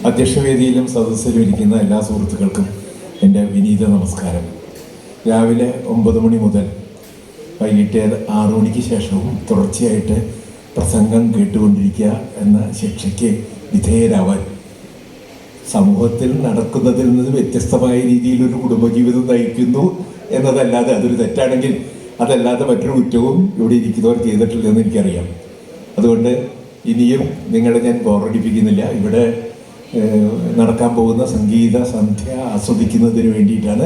അധ്യക്ഷവേദിയിലും സദസ്സിലും ഇരിക്കുന്ന എല്ലാ സുഹൃത്തുക്കൾക്കും എൻ്റെ വിനീത നമസ്കാരം. രാവിലെ 9 മണി മുതൽ വൈകിട്ട് 6 മണിക്ക് ശേഷവും തുടർച്ചയായിട്ട് പ്രസംഗം കേട്ടുകൊണ്ടിരിക്കുക എന്ന ശിക്ഷയ്ക്ക് വിധേയരാവാൻ സമൂഹത്തിൽ നടക്കുന്നതിൽ നിന്ന് വ്യത്യസ്തമായ രീതിയിലൊരു കുടുംബജീവിതം നയിക്കുന്നു എന്നതല്ലാതെ അതൊരു തെറ്റാണെങ്കിൽ അതല്ലാതെ മറ്റൊരു കുറ്റവും ഇവിടെ ഇരിക്കുന്നവർ ചെയ്തിട്ടില്ലെന്ന് എനിക്കറിയാം. അതുകൊണ്ട് ഇനിയും നിങ്ങളെ ഞാൻ ബോറടിപ്പിക്കുന്നില്ല. ഇവിടെ നടക്കാൻ പോകുന്ന സംഗീത സന്ധ്യ ആസ്വദിക്കുന്നതിന് വേണ്ടിയിട്ടാണ്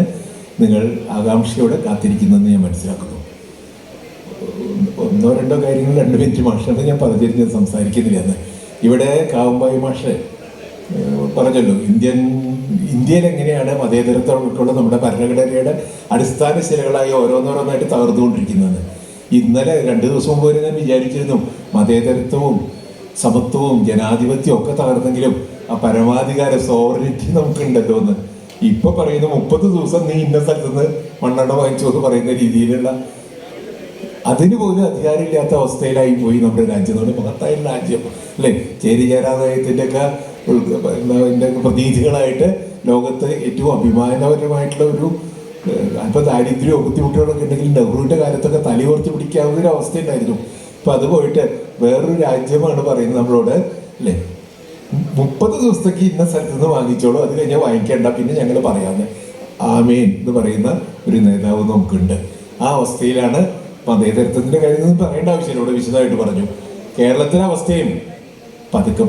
നിങ്ങൾ ആകാംക്ഷയോടെ കാത്തിരിക്കുന്നതെന്ന് ഞാൻ മനസ്സിലാക്കുന്നു. 1-2 കാര്യങ്ങൾ 2 മിനിറ്റ് മാഷാണ് ഞാൻ പറഞ്ഞിരുന്ന് സംസാരിക്കുന്നില്ല എന്ന്. ഇവിടെ കാവുമ്പായി മാഷ് പറഞ്ഞല്ലോ, ഇന്ത്യയിൽ എങ്ങനെയാണ് മതേതരത്തോടുള്ള നമ്മുടെ ഭരണഘടനയുടെ അടിസ്ഥാന ശിലകളായി ഓരോന്നോരോന്നായിട്ട് തകർന്നുകൊണ്ടിരിക്കുന്നത്. ഇന്നലെ 2 ദിവസം മുമ്പ് വരെ ഞാൻ വിചാരിച്ചിരുന്നു മതേതരത്വവും സമത്വവും ജനാധിപത്യവും ഒക്കെ തകർന്നെങ്കിലും ആ പരമാധികാര സോവറിറ്റി നമുക്കുണ്ടല്ലോ എന്ന്. ഇപ്പൊ പറയുന്നു 30 ദിവസം നീ ഇന്ന സ്ഥലത്തുനിന്ന് മണ്ണെണ്ണ വാങ്ങിച്ചു എന്ന് പറയുന്ന രീതിയിലുള്ള അതിന് പോലും അധികാരമില്ലാത്ത അവസ്ഥയിലായി പോയി നമ്മുടെ രാജ്യം. നമ്മുടെ മഹത്തായ രാജ്യം അല്ലേ, ചേരിചേരാനയത്തിൻ്റെ ഒക്കെ പ്രതിനിധികളായിട്ട് ലോകത്ത് ഏറ്റവും അഭിമാനപരമായിട്ടുള്ള ഒരു അല്പം ദാരിദ്ര്യവും ബുദ്ധിമുട്ടുകളൊക്കെ ഉണ്ടെങ്കിൽ നെഹ്റുവിൻ്റെ കാലത്തൊക്കെ തലയോർത്ത് പിടിക്കാവുന്ന ഒരു അവസ്ഥ ഉണ്ടായിരുന്നു. അപ്പം അത് പോയിട്ട് വേറൊരു രാജ്യമാണ് പറയുന്നത് നമ്മളോട് അല്ലേ, 30 ദിവസത്തേക്ക് ഇന്ന സ്ഥലത്ത് നിന്ന് വാങ്ങിച്ചോളൂ, അത് കഴിഞ്ഞാൽ വാങ്ങിക്കേണ്ട, പിന്നെ ഞങ്ങൾ പറയാമെന്ന് ആമേൻ എന്ന് പറയുന്ന ഒരു നേതാവ് നമുക്കുണ്ട്. ആ അവസ്ഥയിലാണ് മതേതരത്വത്തിൻ്റെ കാര്യം പറയേണ്ട ആവശ്യമില്ല, ഇവിടെ വിശദമായിട്ട് പറഞ്ഞു. കേരളത്തിലെ അവസ്ഥയും പതുക്കെ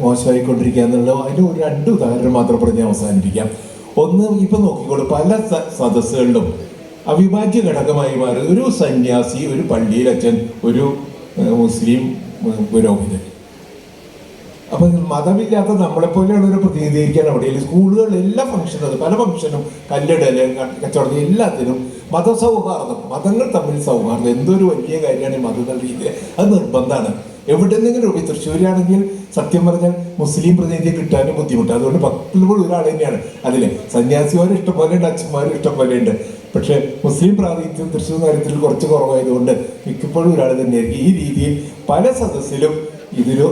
മോശമായിക്കൊണ്ടിരിക്കുക എന്നുള്ളത് അതിന് ഒരു 2 ഉദാഹരണം മാത്രം പറഞ്ഞ് അവസാനിപ്പിക്കാം. ഒന്ന്, ഇപ്പം നോക്കിക്കോളൂ, പല സദസ്സുകളിലും അവിഭാജ്യ ഘടകമായി മാറി ഒരു സന്യാസി, ഒരു പള്ളിയിലച്ഛൻ, ഒരു മുസ്ലിം പുരോഹിതൻ. അപ്പം മതമില്ലാത്ത നമ്മളെപ്പോലെയുള്ള ഒരു പ്രതിനിധീകരിക്കാൻ അവിടെ സ്കൂളുകളിൽ എല്ലാ ഫംഗ്ഷനും, അത് പല ഫംഗ്ഷനും, കല്ലിടല്, കച്ചവടം, എല്ലാത്തിനും മതസൗഹാർദ്ദം, മതങ്ങൾ തമ്മിൽ സൗഹാർദ്ദം എന്തൊരു വലിയ കാര്യമാണ് ഈ മതങ്ങളുടെ രീതിയിൽ. അത് നിർബന്ധമാണ്. എവിടെന്നെങ്കിലും തൃശ്ശൂരാണെങ്കിൽ സത്യം പറഞ്ഞാൽ മുസ്ലിം പ്രതിനിധിയെ കിട്ടാനും ബുദ്ധിമുട്ട്. അതുകൊണ്ട് 10 ഒരാൾ തന്നെയാണ് അതിൽ. സന്യാസിമാരും ഇഷ്ടംപോലെ ഉണ്ട്, അച്ഛന്മാരും ഇഷ്ടംപോലെ ഉണ്ട്. പക്ഷെ മുസ്ലിം പ്രാതിനിധ്യം തൃശ്ശൂർ നഗരത്തിൽ കുറച്ച് കുറവായതുകൊണ്ട് മിക്കപ്പോഴും ഒരാൾ തന്നെയായിരിക്കും. ഈ രീതിയിൽ പല സദസ്സിലും ഇതൊരു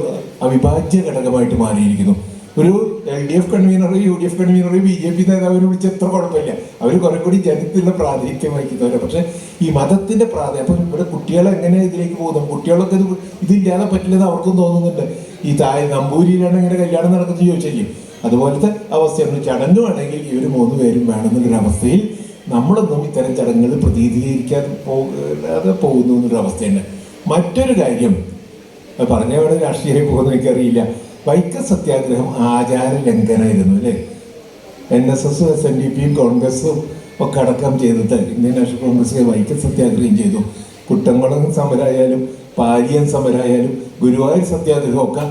അവിഭാജ്യ ഘടകമായിട്ട് മാറിയിരിക്കുന്നു. ഒരു LDF convener, UDF convener, BJP നേതാവിനെ വിളിച്ച് എത്ര കുഴപ്പമില്ല, അവർ കുറെ കൂടി ജനത്തിലുള്ള പ്രാതിനിധ്യം വഹിക്കുന്നവരെ. പക്ഷെ ഈ മതത്തിന്റെ പ്രാധാന്യം, അപ്പം ഇവിടെ കുട്ടികളെ എങ്ങനെ ഇതിലേക്ക് പോകുന്നു, കുട്ടികളൊക്കെ ഇതില്ലാതെ പറ്റില്ലെന്ന് അവർക്കും തോന്നുന്നുണ്ട്. ഈ നമ്പൂരിയിലാണ് ഇങ്ങനെ കല്യാണം നടക്കുന്നത് ചോദിച്ചില്ലേ, അതുപോലത്തെ അവസ്ഥയാണ്. ചടങ്ങ് വേണമെങ്കിൽ ഇവർ 3 പേരും വേണമെന്നുള്ളൊരു അവസ്ഥയിൽ നമ്മളൊന്നും ഇത്തരം ചടങ്ങുകൾ പ്രതിനിധീകരിക്കാൻ പോകുന്നു എന്നൊരു അവസ്ഥയുണ്ട്. മറ്റൊരു കാര്യം പറഞ്ഞവിടെ രാഷ്ട്രീയം പോകുന്ന എനിക്കറിയില്ല, വൈക്കം സത്യാഗ്രഹം ആചാര ലംഘനമായിരുന്നു അല്ലേ. NSS, SNDPയും കോൺഗ്രസും ഒക്കെ അടക്കം ചെയ്തിട്ട് ഇന്ത്യൻ നാഷണൽ കോൺഗ്രസ് വൈക്കം സത്യാഗ്രഹം ചെയ്തു. കുട്ടംകുളം സമരമായാലും പാരിയം സമരമായാലും ഗുരുവായൂർ സത്യാഗ്രഹം ഒക്കെ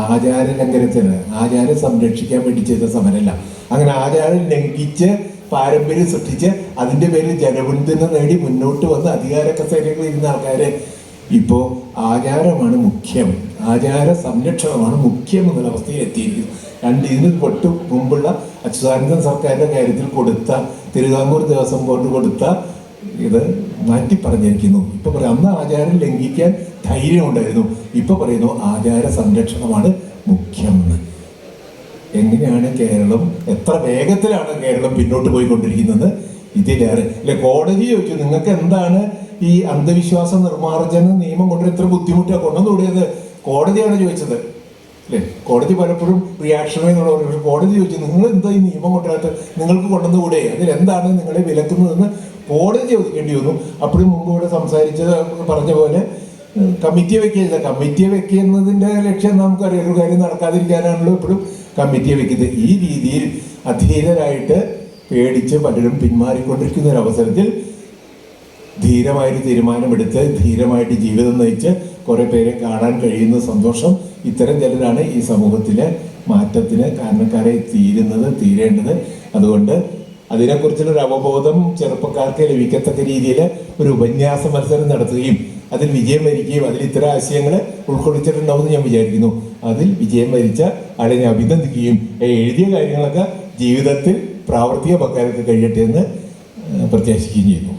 ആചാര ലംഘനത്തിന്, ആചാരം സംരക്ഷിക്കാൻ വേണ്ടി ചെയ്ത സമരമല്ല. അങ്ങനെ ആചാരം ലംഘിച്ച് പാരമ്പര്യം സൃഷ്ടിച്ച് അതിൻ്റെ പേരിൽ ജനപിന്തുണ നേടി മുന്നോട്ട് വന്ന് അധികാര കസേരകളിൽ ഇരുന്ന ആൾക്കാരെ ഇപ്പോൾ ആചാരമാണ് മുഖ്യം, ആചാര സംരക്ഷണമാണ് മുഖ്യം എന്നുള്ള അവസ്ഥയിൽ എത്തിയിരിക്കുന്നു. ഇതിന് തൊട്ട് മുമ്പുള്ള അച്യുതാനന്ദൻ സർക്കാരിൻ്റെ കാര്യത്തിൽ കൊടുത്ത തിരുവിതാംകൂർ ദേവസ്വം ബോർഡ് കൊടുത്ത ഇത് മാറ്റി പറഞ്ഞിരിക്കുന്നു. ഇപ്പൊ പറയാം അന്ന് ആചാരം ലംഘിക്കാൻ ധൈര്യം ഉണ്ടായിരുന്നു, ഇപ്പൊ പറയുന്നു ആചാര സംരക്ഷണമാണ് മുഖ്യം എന്ന്. എങ്ങനെയാണ് കേരളം, എത്ര വേഗത്തിലാണ് കേരളം പിന്നോട്ട് പോയിക്കൊണ്ടിരിക്കുന്നത്. ഇതിലേറെ അല്ലെ, കോടതി ചോദിച്ചു നിങ്ങൾക്ക് എന്താണ് ഈ അന്ധവിശ്വാസ നിർമ്മാർജ്ജന നിയമം കൊണ്ട് എത്ര ബുദ്ധിമുട്ടാണ് കൊണ്ടുവന്നുകൂടിയത്, കോടതിയാണ് ചോദിച്ചത് അല്ലേ. കോടതി പലപ്പോഴും റിയാക്ഷനായി എന്നുള്ള പറഞ്ഞു. പക്ഷെ കോടതി ചോദിച്ചു നിങ്ങൾ എന്താ ഈ നിയമം കൊണ്ടുവരാത്ത, നിങ്ങൾക്ക് കൊണ്ടുവന്നുകൂടെ, അതിലെന്താണ് നിങ്ങളെ വിലക്കുന്നതെന്ന് കോടതി ചോദിക്കേണ്ടി വന്നു. അപ്പോഴും മുമ്പ് ഇവിടെ പറഞ്ഞ പോലെ കമ്മിറ്റിയെ വെക്കുക, കമ്മിറ്റിയെ വെക്കുന്നതിൻ്റെ ലക്ഷ്യം നമുക്കറിയാം, ഒരു കാര്യം നടക്കാതിരിക്കാനാണല്ലോ എപ്പോഴും കമ്മിറ്റിയെ വെക്കുന്നത്. ഈ രീതിയിൽ അധീരരായിട്ട് പേടിച്ച് പലരും പിന്മാറിക്കൊണ്ടിരിക്കുന്ന ഒരു അവസരത്തിൽ ധീരമായിട്ട് തീരുമാനമെടുത്ത് ധീരമായിട്ട് ജീവിതം നയിച്ച് കുറെ പേരെ കാണാൻ കഴിയുന്ന സന്തോഷം. ഇത്തരം ചിലരാണ് ഈ സമൂഹത്തിലെ മാറ്റത്തിന് കാരണക്കാരായി തീരേണ്ടത്. അതുകൊണ്ട് അതിനെക്കുറിച്ചുള്ളൊരു അവബോധം ചെറുപ്പക്കാർക്ക് ലഭിക്കത്തക്ക രീതിയിൽ ഒരു ഉപന്യാസ മത്സരം നടത്തുകയും അതിൽ വിജയം വരിക്കുകയും അതിൽ ഇത്തരം ആശയങ്ങൾ ഉൾക്കൊള്ളിച്ചിട്ടുണ്ടാവുമെന്ന് ഞാൻ വിചാരിക്കുന്നു. അതിൽ വിജയം വരിച്ച ആളെ ഞാൻ അഭിനന്ദിക്കുകയും എഴുതിയ കാര്യങ്ങളൊക്കെ ജീവിതത്തിൽ പ്രാവർത്തികമാക്കാനൊക്കെ കഴിയട്ടെ എന്ന് പ്രത്യാശിക്കുകയും ചെയ്യുന്നു.